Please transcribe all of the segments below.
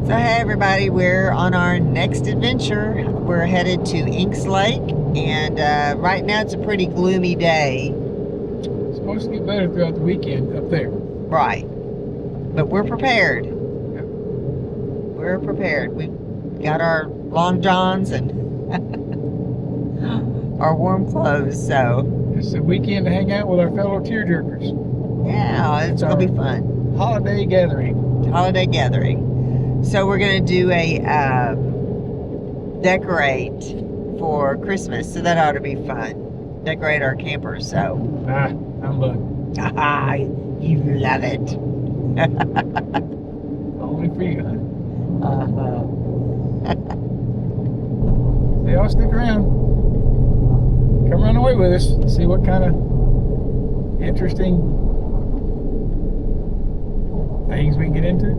So hey everybody, we're on our next adventure. We're headed to Inks Lake, and right now it's a pretty gloomy day. It's supposed to get better throughout the weekend up there. Right. But we're prepared. Yep. We're prepared. We've got our long johns and our warm clothes, so. It's a weekend to hang out with our fellow tearjerkers. Yeah, it's going to be fun. Holiday gathering. Holiday gathering. So we're going to do a decorate for Christmas, so that ought to be fun. Decorate our campers, so. Humbug. Ah, you love it. Only for you, huh? Uh-huh. They all stick around. Come run away with us. See what kind of interesting things we can get into.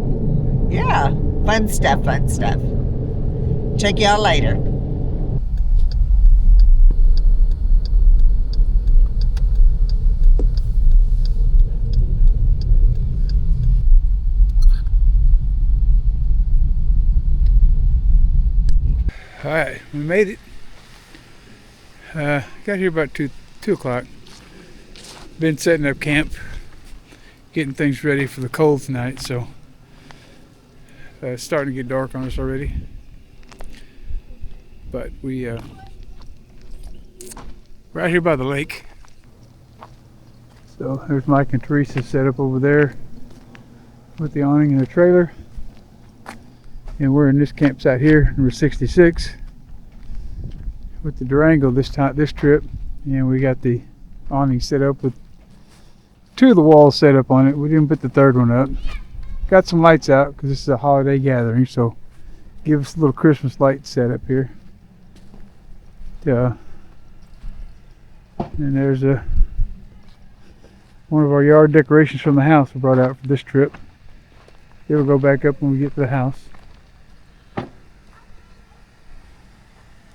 Yeah, fun stuff, fun stuff. Check y'all later. All right, we made it. Got here about 2 o'clock. Been setting up camp, getting things ready for the cold tonight, so it's starting to get dark on us already. But we're out here by the lake. So there's Mike and Teresa set up over there with the awning and the trailer. And we're in this campsite here, number 66, with the Durango this trip. And we got the awning set up with 2 of the walls set up on it. We didn't put the 3rd one up. Got some lights out because this is a holiday gathering, so give us a little Christmas light set up here. And there's one of our yard decorations from the house we brought out for this trip. It'll go back up when we get to the house.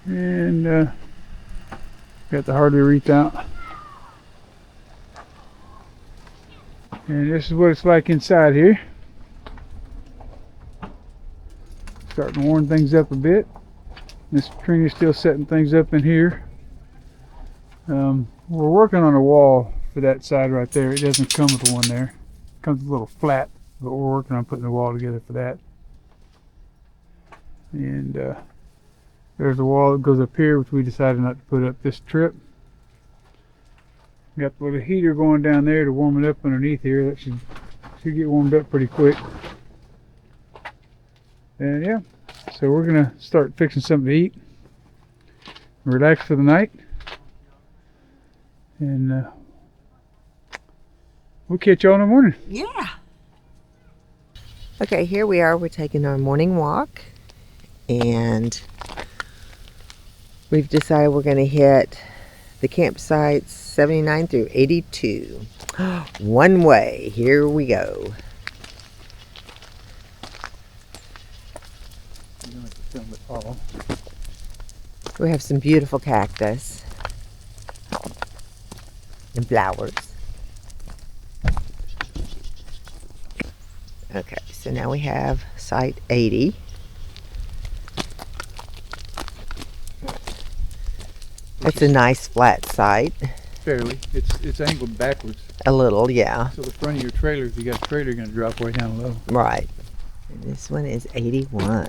And got the hardware wreath out. And this is what it's like inside here. Starting to warm things up a bit. Miss Katrina's still setting things up in here. We're working on a wall for that side right there. It doesn't come with one there. It comes a little flat, but we're working on putting the wall together for that. And there's the wall that goes up here, which we decided not to put up this trip. Got the little heater going down there to warm it up underneath here. That should get warmed up pretty quick. And yeah, so we're gonna start fixing something to eat, relax for the night, and we'll catch y'all in the morning. Yeah. Okay, here we are. We're taking our morning walk, and we've decided we're going to hit the campsites 79 through 82. One way. Here we go. You don't have to film it all. We have some beautiful cactus and flowers. Okay, so now we have site 80. It's a nice flat site. Fairly. It's angled backwards. A little, yeah. So the front of your trailer, if you got a trailer, you're going to drop way down low. Right. And this one is 81.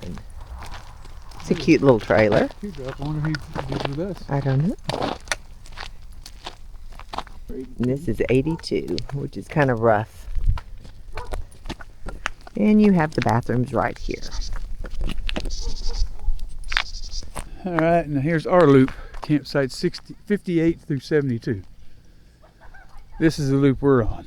It's a cute little trailer. I wonder if he lives with us. I don't know. And this is 82, which is kind of rough. And you have the bathrooms right here. All right, now here's our loop. Campsite 58 through 72. This is the loop we're on.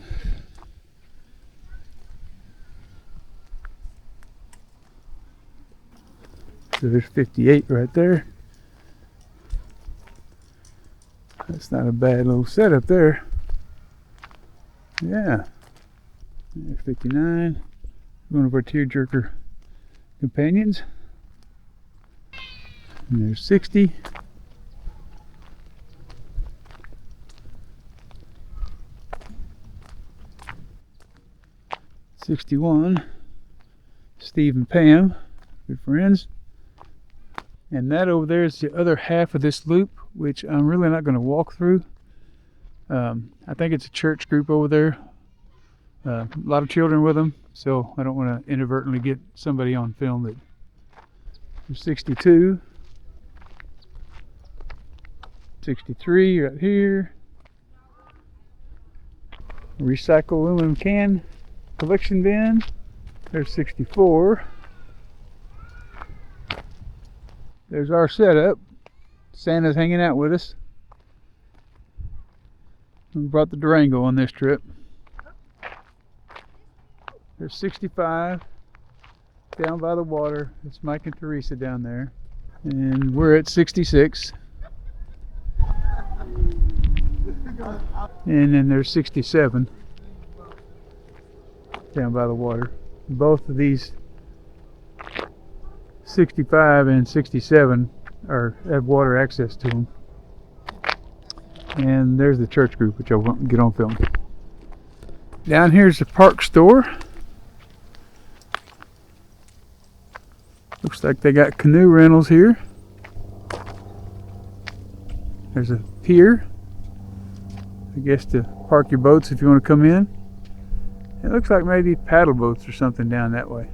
So there's 58 right there. That's not a bad little setup there. Yeah. There's 59. One of our tearjerker companions. And there's 60. 61, Steve and Pam. Good friends. And that over there is the other half of this loop, which I'm really not going to walk through. I think it's a church group over there. A lot of children with them, so I don't want to inadvertently get somebody on film. That there's 62, 63 right here. Recycle aluminum can collection bin. There's 64. There's our setup. Santa's hanging out with us. We brought the Durango on this trip. There's 65 down by the water. It's Mike and Teresa down there. And we're at 66. And then there's 67 down by the water. Both of these 65 and 67 have water access to them. And there's the church group, which I won't get on film. Down here's the park store. Looks like they got canoe rentals here. There's a pier, I guess, to park your boats if you want to come in. It looks like maybe paddle boats or something down that way.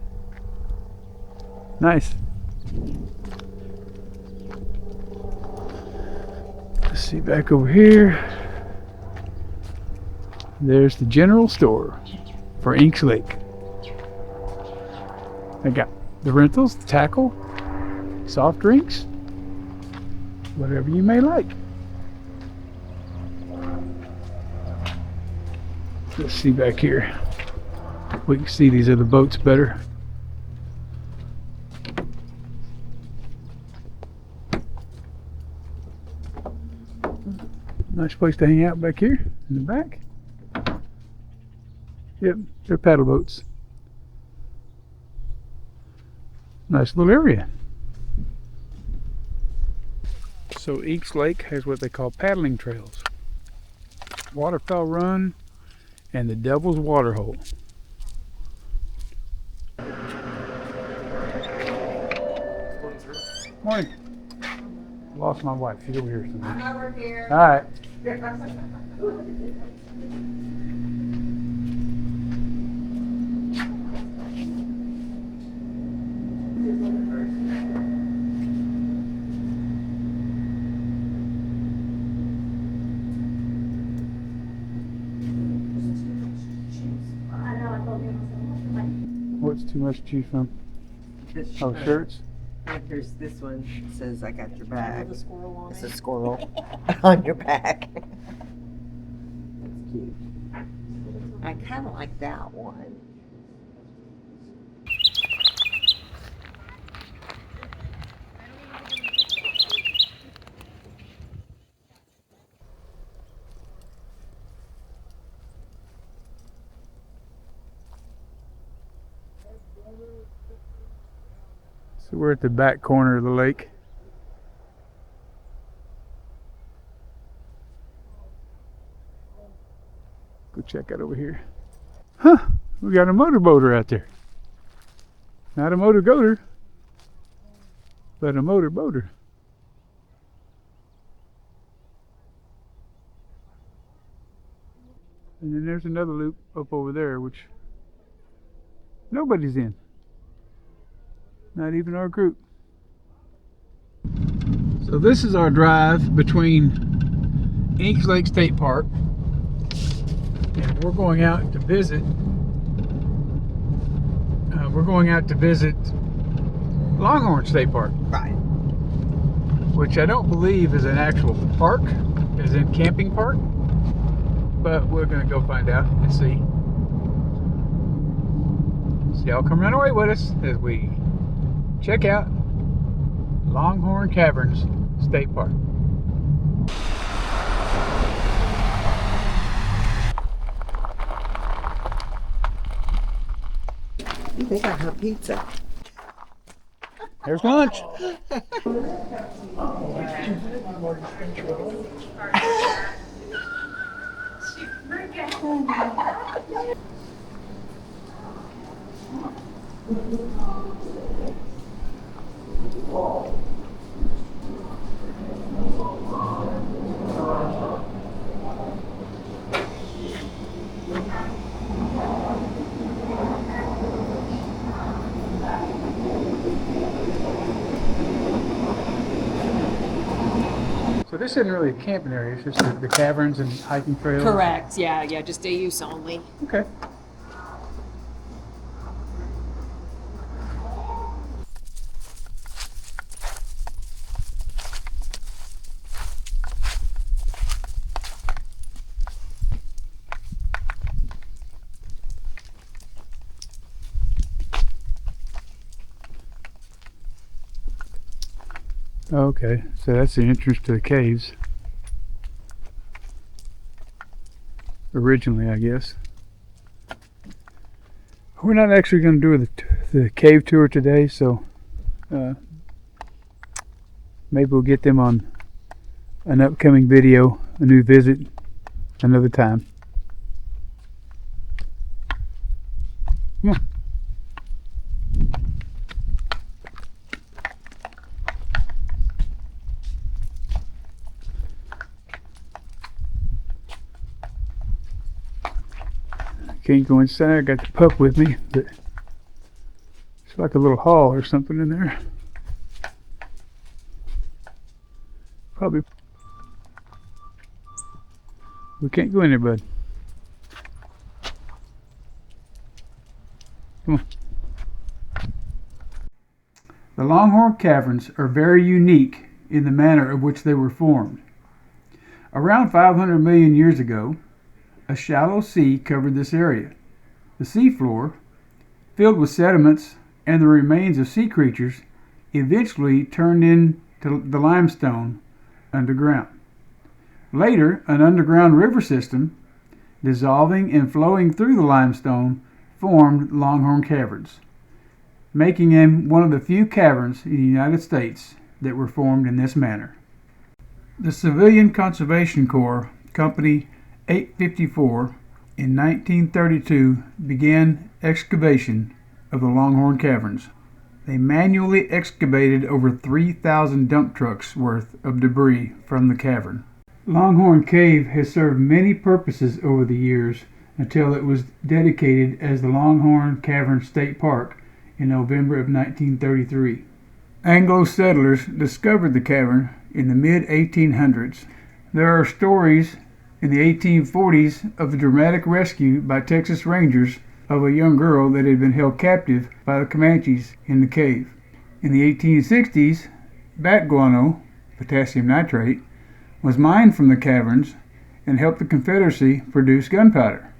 Nice. Let's see back over here. There's the general store for Inks Lake. I got the rentals, the tackle, soft drinks, whatever you may like. Let's see back here. We can see these other boats better. Nice place to hang out back here in the back. Yep, they're paddle boats. Nice little area. So Inks Lake has what they call paddling trails. Waterfowl Run and the Devil's Waterhole. Morning. Lost my wife. She's over here somewhere. I'm over here. All right. What's too much to choose from? Oh, shirts? Here's this one. It says, "I got your back." It's a squirrel on your back. That's cute. I kind of like that one. So we're at the back corner of the lake. Go check out over here. Huh, we got a motorboater out there. Not a motor goater, but a motor boater. And then there's another loop up over there, which nobody's in. Not even our group. So this is our drive between Inks Lake State Park, and we're going out to visit. Longhorn State Park, Right. which I don't believe is an actual park, as in camping park. But we're gonna go find out and see. So y'all come run away with us as we check out Longhorn Caverns State Park. They got her pizza. There's lunch. So this isn't really a camping area, it's just the caverns and hiking trails? Correct, yeah, just day use only. Okay. Okay, so that's the entrance to the caves. Originally, I guess. We're not actually going to do the cave tour today, so maybe we'll get them on an upcoming video, a new visit, another time. Come on. Can't go inside, I got the pup with me, but it's like a little hall or something in there. Probably. We can't go in there, bud. Come on. The Longhorn Caverns are very unique in the manner of which they were formed. Around 500 million years ago, a shallow sea covered this area. The seafloor, filled with sediments and the remains of sea creatures, eventually turned into the limestone underground. Later, an underground river system, dissolving and flowing through the limestone, formed Longhorn Caverns, making them one of the few caverns in the United States that were formed in this manner. The Civilian Conservation Corps Company 854 in 1932 began excavation of the Longhorn Caverns. They manually excavated over 3,000 dump trucks worth of debris from the cavern. Longhorn Cave has served many purposes over the years until it was dedicated as the Longhorn Cavern State Park in November of 1933. Anglo settlers discovered the cavern in the mid-1800s. There are stories in the 1840s of the dramatic rescue by Texas Rangers of a young girl that had been held captive by the Comanches in the cave. In the 1860s, bat guano, potassium nitrate, was mined from the caverns and helped the Confederacy produce gunpowder.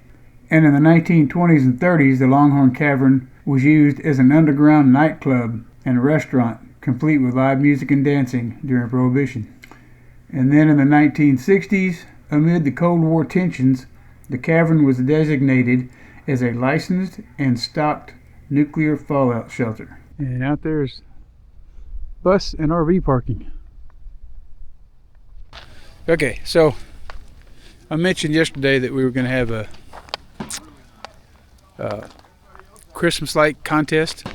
And in the 1920s and 30s, the Longhorn Cavern was used as an underground nightclub and a restaurant, complete with live music and dancing during Prohibition. And then in the 1960s, amid the Cold War tensions, the cavern was designated as a licensed and stocked nuclear fallout shelter. And out there's bus and RV parking. Okay, so I mentioned yesterday that we were going to have a Christmas light contest.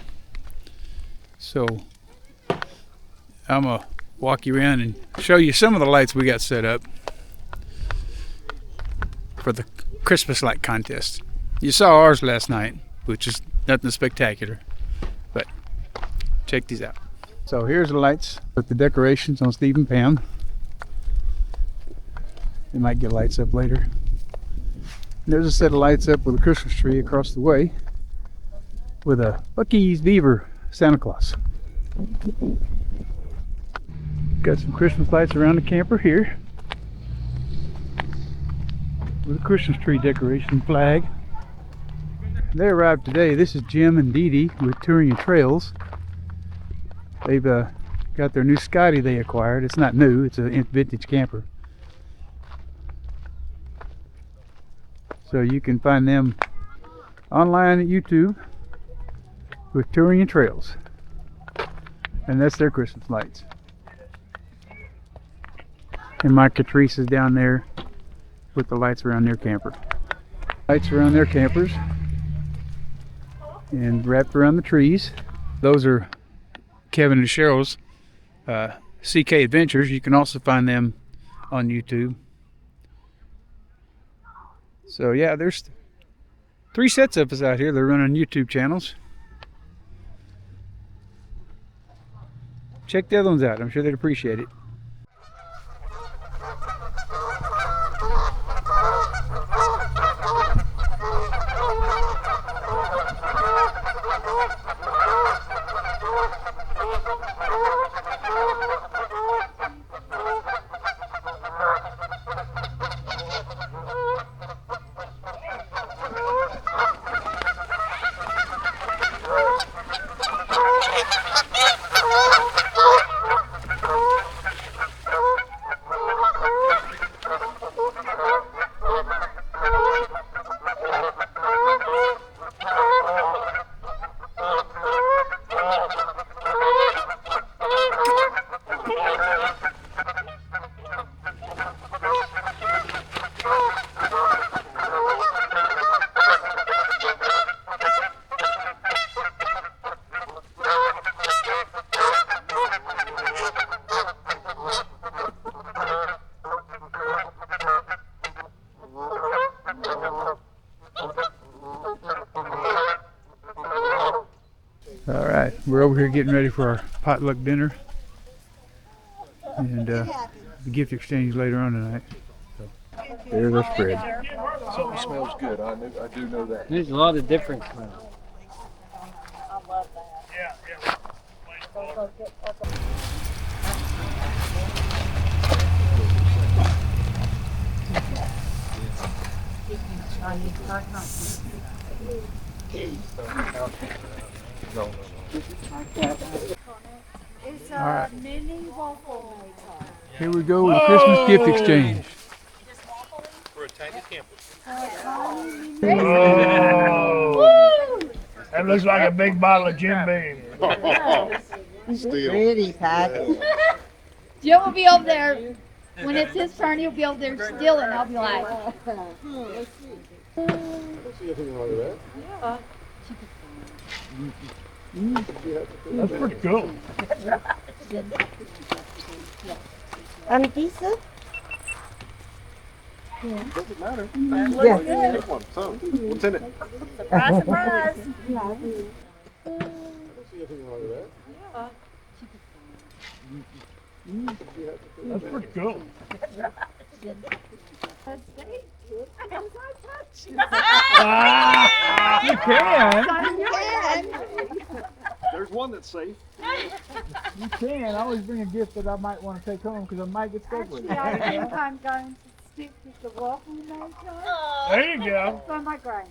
So I'm going to walk you around and show you some of the lights we got set up for the Christmas light contest. You saw ours last night, which is nothing spectacular, but check these out. So here's the lights with the decorations on Steve and Pam. They might get lights up later. And there's a set of lights up with a Christmas tree across the way with a Bucky's Beaver Santa Claus. Got some Christmas lights around the camper here with a Christmas tree decoration flag. They arrived today. This is Jim and Dee Dee with Tearjerker Trails. They've got their new Scotty they acquired. It's not new, it's a vintage camper. So you can find them online at YouTube with Tearjerker Trails. And that's their Christmas lights. And my Catrice is down there with the lights around their camper. Lights around their campers and wrapped around the trees. Those are Kevin and Cheryl's CK Adventures. You can also find them on YouTube. So yeah, there's 3 sets of us out here that run on YouTube channels. Check the other ones out. I'm sure they'd appreciate it. All right, we're over here getting ready for our potluck dinner and the gift exchange later on tonight. So, there's our spread. Something smells good. I do know that. There's a lot of different smells. It's All right. mini waffle maker. Here we go with the Christmas gift exchange. For a tiny camper. That looks like a big bottle of Jim Beam. Pretty package. Jim will be over there. When it's his turn, he'll be over there stealing. I'll be like, That's pretty cool. Pizza? Doesn't matter. Yeah. Take one. So, what's in it? Surprise. That's pretty cool. You can. There's one that's safe. You can. I always bring a gift that I might want to take home because I might get stuck with it. actually, I think I'm going to stick with the waffle maker There you go. for my grandkids.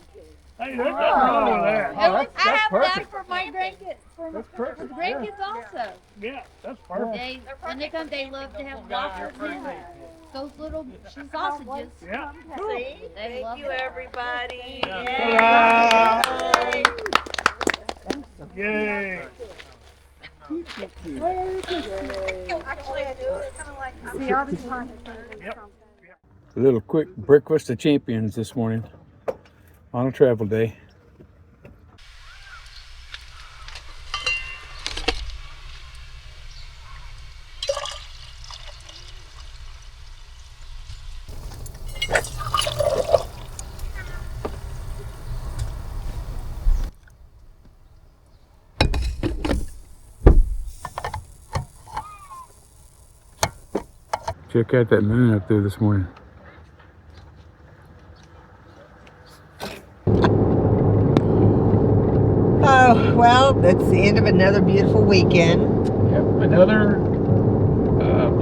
Hey, there's nothing wrong with that. Oh, that's I have perfect. that for my grandkids. For That's my perfect, grandkids also. Yeah, that's perfect. They, when they come, they love to have waffles in those little sausages. Yeah. They love it. everybody. Ta-da! Yay. A little quick breakfast of champions this morning on a travel day. Check out that moon up there this morning. Oh, well, that's the end of another beautiful weekend. Yep, another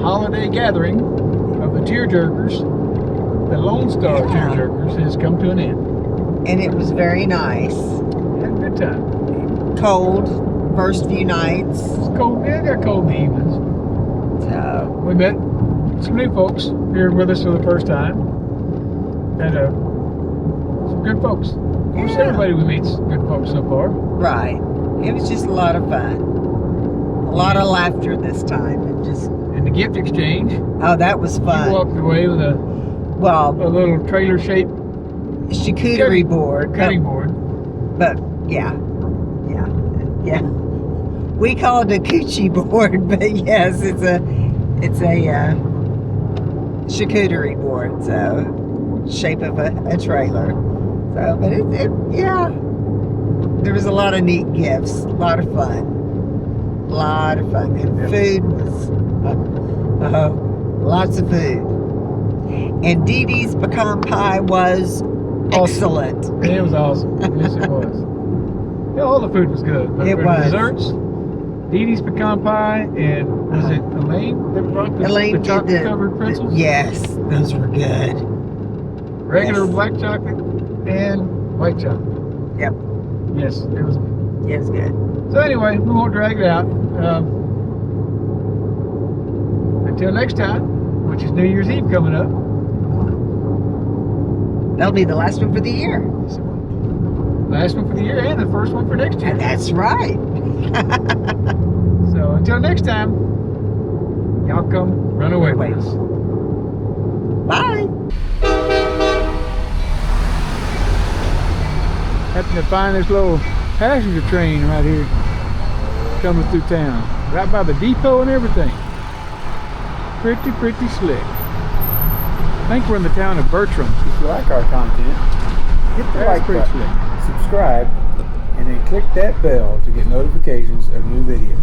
holiday gathering of the Tearjerkers, the Lone Star Tearjerkers, has come to an end. And it was very nice. Had a good time. Cold, first few nights. It's cold. Yeah, it got cold in the evenings. So, We met some new folks here with us for the first time, and some good folks. Almost everybody we meet's good folks so far. right. It was just a lot of fun. A lot of laughter this time. And just, And the gift exchange, oh, that was you fun. walked away with a Well, little trailer-shaped charcuterie board. cutting board. But yeah. We call it a coochie board, but yes, it's a charcuterie board, so shape of a trailer. So, but yeah, there was a lot of neat gifts, a lot of fun, and food was lots of food. And Dee Dee's pecan pie was excellent. It was awesome. Yes, it was. Yeah, all the food was good. But It for was. Desserts, Dee Dee's pecan pie, and was it Elaine that brought the Elaine did chocolate covered pretzels? Yes, those were good. Regular Yes. black chocolate and white chocolate. Yep. Yes, it was good. It was good. So anyway, we won't drag it out. Until next time, which is New Year's Eve coming up. That'll be the last one for the year. Last one for the year and the first one for next year. And that's right. So until next time, y'all come run away with us. Bye. Happened to find this little passenger train right here coming through town. Right by the depot and everything. Pretty slick. I think we're in the town of Bertram. If you like our content, hit the That's like pretty button, slick. subscribe, and then click that bell to get notifications of new videos.